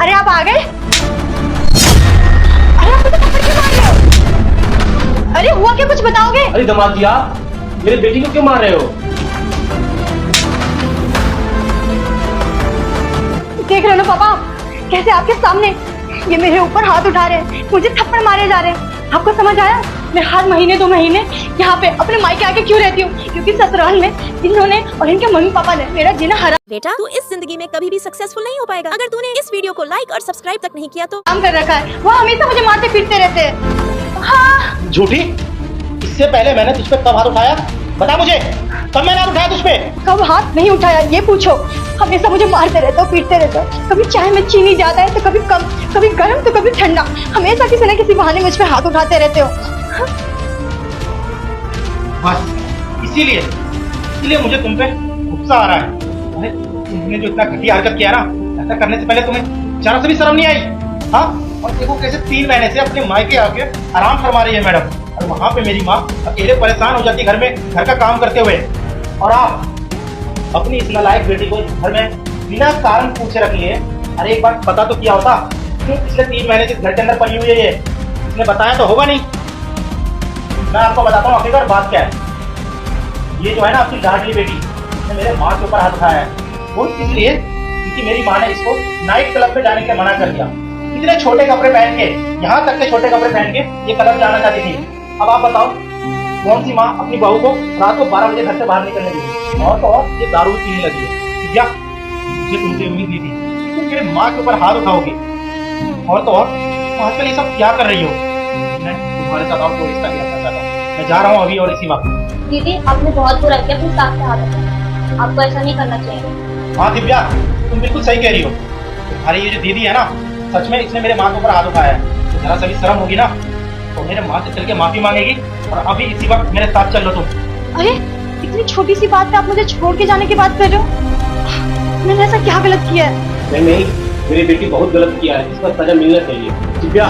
अरे आप आ गए? अरे आप मुझे थप्पड़ क्यों मार रहे हो? अरे हुआ क्या, कुछ बताओगे? अरे दामाद जी, आप मेरे बेटी को क्यों मार रहे हो? देख रहे हो ना पापा, कैसे आपके सामने ये मेरे ऊपर हाथ उठा रहे हैं, मुझे थप्पड़ मारे जा रहे हैं। आपको समझ आया? मैं हर महीने 2 महीने यहाँ पे अपने मायके आके क्यों रहती हूँ? क्योंकि ससुराल में इन्होंने और इनके मम्मी पापा ने मेरा जीना हराम बेटा, तू इस जिंदगी में कभी भी सक्सेसफुल नहीं हो पाएगा अगर तूने इस वीडियो को लाइक और सब्सक्राइब तक नहीं किया तो। कर रखा है। वो हमेशा मुझे मारते पीटते रहते हैं। हाँ। झूठी, इससे पहले मैंने तुझ पे कब हाथ उठाया? बता मुझे, कब मैंने हाथ उठाया तुझ पे? कब हाथ नहीं उठाया ये पूछो। हमेशा मुझे मारते रहते हो, पीटते रहते हो। कभी चाय में चीनी ज्यादा है तो कभी कम, कभी गर्म तो कभी ठंडा। हमेशा किसी न किसी बहाने मुझ पे हाथ उठाते रहते हो। बस इसीलिए मुझे तुम पे गुस्सा आ रहा है। तुमने जो इतना घटिया हरकत किया ना, ऐसा करने से पहले तुम्हें जरा से भी शर्म नहीं आई? हाँ, और देखो कैसे 3 महीने से अपने मायके आके आराम फरमा रही है मैडम, और वहाँ पे मेरी माँ अकेले परेशान हो जाती है घर में, घर का काम करते हुए। और आप अपनी इस नालायक बेटी को घर में बिना कारण पूछे रख लिए। अरे एक बार पता तो किया होता, क्यों पिछले 3 महीने से घर के अंदर पड़ी हुई है ये? इसने बताया तो होगा नहीं। मैं आपको बताता हूँ आखिरकार बात क्या है। ये जो है ना आपकी लाडली बेटी, इसने मेरे माँ के ऊपर हाथ उठाया है। वो इसलिए क्योंकि मेरी माँ ने इसको नाइट क्लब पे जाने के लिए मना कर दिया। इतने छोटे कपड़े पहन के, यहाँ तक के छोटे कपड़े पहन के ये क्लब जाना चाहती थी। अब आप बताओ, कौन सी माँ अपनी बहू को रात को 12 बजे घर से बाहर निकलने देगी? और तो और ये दारू पीने लगी है। क्या मुझे तुमसे उम्मीद नहीं थी तुम मेरे माँ के ऊपर हाथ उठाओगे। और तो और आजकल ये सब क्या कर रही हो? मैं तुम्हारे साथ और कोई रिश्ता नहीं रखना चाहता। मैं जा रहा हूँ अभी और इसी वक्त। दीदी, आपने बहुत बुरा किया, अपने साथ से हाथ उठाया। आपको ऐसा नहीं करना चाहिए। हाँ दिव्या, तुम बिल्कुल सही कह रही हो। तुम्हारी ये जो दीदी है ना, सच में इसने मेरे माँ के ऊपर हाथ उठाया है। तो जरा सा भी शर्म होगी ना तो मेरे माँ से चल के माफी मांगेगी, और अभी इसी वक्त मेरे साथ चल लो तुम। अरे इतनी छोटी सी बात पे आप मुझे छोड़ के जाने की बात कर रहे हो? मैंने ऐसा क्या गलत किया है? नहीं, मेरी बेटी बहुत गलत किया है, इसका सजा मिलना चाहिए। दिव्या,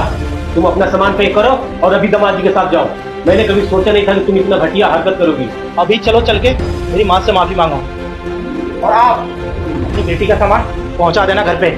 तुम अपना सामान पैक करो और अभी दामाद जी के साथ जाओ। मैंने कभी सोचा नहीं था कि तुम इतना घटिया हरकत करोगी। अभी चलो चल के मेरी माँ से माफी मांगो, और आप अपनी बेटी का सामान पहुंचा देना घर पे।